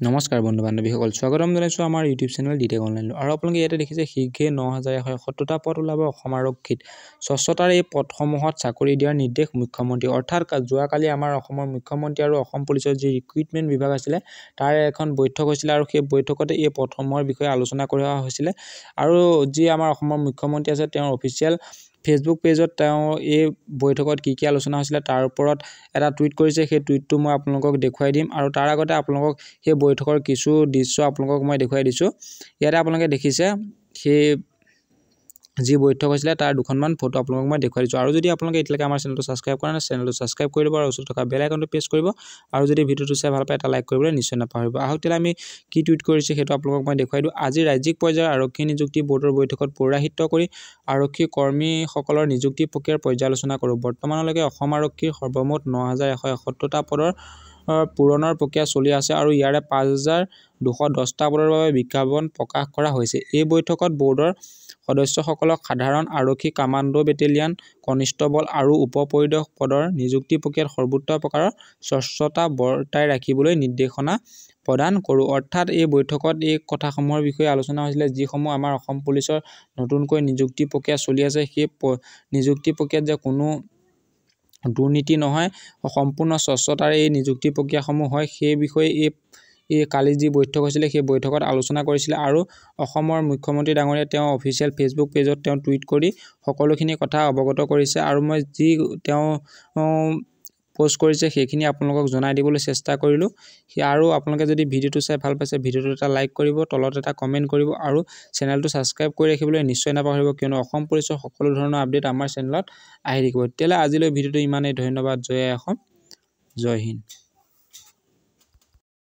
নমস্কাৰ বন্ধু বান্ধৱীসকল, স্বাগতম জনাইছোঁ আমাৰ ইউটিউব চেনেল ডিটেক অনলাইন। আৰু আপোনালোকে ইয়াতে দেখিছে শীঘ্ৰে ৯,১৭০টা পদ ওলাব অসম আৰক্ষীত। স্বচ্ছতাৰ এই পদসমূহত চাকৰি দিয়াৰ নিৰ্দেশ মুখ্যমন্ত্ৰী। অৰ্থাৎ যোৱাকালি আমাৰ অসমৰ মুখ্যমন্ত্ৰী আৰু অসম পুলিচৰ যি ৰিক্ৰুইটমেণ্ট বিভাগ আছিলে তাৰ এখন বৈঠক হৈছিলে আৰু সেই বৈঠকতে এই পদসমূহৰ বিষয়ে আলোচনা কৰা হৈছিলে। আৰু যি আমাৰ অসমৰ মুখ্যমন্ত্ৰী আছে তেওঁৰ অফিচিয়েল ফেচবুক পেজত তেওঁ এই বৈঠকত কি আলোচনা হৈছিলে তাৰ ওপৰত এটা টুইট কৰিছে। সেই টুইটটো মই আপোনালোকক দেখুৱাই দিম আৰু তাৰ আগতে আপোনালোকক সেই বৈঠকৰ কিছু দৃশ্য আপোনালোকক মই দেখুৱাই দিছোঁ। ইয়াতে আপোনালোকে দেখিছে সেই যি বৈঠক হৈছিলে তাৰ দুখনমান ফটো আপোনালোকক মই দেখুৱাই দিছোঁ। আৰু যদি আপোনালোকে এতিয়ালৈকে আমাৰ চেনেলটো ছাবস্ক্ৰাইব কৰা নাই, চেনেলটো ছাবস্ক্ৰাইব কৰি ল'ব আৰু ওচৰত থকা বেল আইকনটো প্ৰেছ কৰিব। আৰু যদি ভিডিঅ'টো চাই ভাল পায় এটা লাইক কৰিবলৈ নিশ্চয় নাপাহৰিব। আহক তেতিয়াহ'লে আমি কি টুইট কৰিছে সেইটো আপোনালোকক মই দেখুৱাই দিওঁ। আজি ৰাজ্যিক পৰ্যায়ৰ আৰক্ষী নিযুক্তি বৰ্ডৰ বৈঠকত পৌৰাহিত্য কৰি আৰক্ষী কৰ্মীসকলৰ নিযুক্তি প্ৰক্ৰিয়াৰ পৰ্যালোচনা কৰোঁ। বৰ্তমানলৈকে অসম আৰক্ষীৰ সৰ্বমুঠ ৯,১৭০টা পদৰ পূৰণৰ প্ৰক্ৰিয়া চলি আছে আৰু ইয়াৰে ৫,২১০টা পদৰ বাবে বিজ্ঞাপন প্ৰকাশ কৰা হৈছে। এই বৈঠকত বৰ্ডৰ সদস্যসকলক সাধাৰণ আৰক্ষী, কামাণ্ডো বেটেলিয়ান, কনিষ্টবল আৰু উপ পৰিদৰ্শক পদৰ নিযুক্তি প্ৰক্ৰিয়াত সৰ্বোচ্চ প্ৰকাৰৰ স্বচ্ছতা বৰ্তাই ৰাখিবলৈ নিৰ্দেশনা প্ৰদান কৰোঁ। অৰ্থাৎ এই বৈঠকত এই কথাসমূহৰ বিষয়ে আলোচনা হৈছিলে, যিসমূহ আমাৰ অসম পুলিচৰ নতুনকৈ নিযুক্তি প্ৰক্ৰিয়া চলি আছে সেই নিযুক্তি প্ৰক্ৰিয়াত যে কোনো দুৰ্নীতি নহয়, সম্পূৰ্ণ স্বচ্ছতাৰ এই নিযুক্তি প্ৰক্ৰিয়াসমূহ হয়, সেই বিষয়ে এই কালি যি বৈঠক হৈছিলে সেই বৈঠকত আলোচনা কৰিছিলে। আৰু অসমৰ মুখ্যমন্ত্ৰী ডাঙৰীয়াই তেওঁ অফিচিয়েল ফেচবুক পেজত তেওঁ টুইট কৰি সকলোখিনি কথা অৱগত কৰিছে আৰু মই যি তেওঁ পোষ্ট কৰিছে সেইখিনি আপোনালোকক জনাই দিবলৈ চেষ্টা কৰিলোঁ। আৰু আপোনালোকে যদি ভিডিঅ'টো চাই ভাল পাইছে ভিডিঅ'টো এটা লাইক কৰিব, তলত এটা কমেণ্ট কৰিব আৰু চেনেলটো ছাবস্ক্ৰাইব কৰি ৰাখিবলৈ নিশ্চয় নাপাহৰিব, কিয়নো অসম পুলিচৰ সকলো ধৰণৰ আপডেট আমাৰ চেনেলত আহি থাকিব। তেতিয়াহ'লে আজিলৈ ভিডিঅ'টো ইমানেই। ধন্যবাদ। জয় অসম, জয় হিন্দ।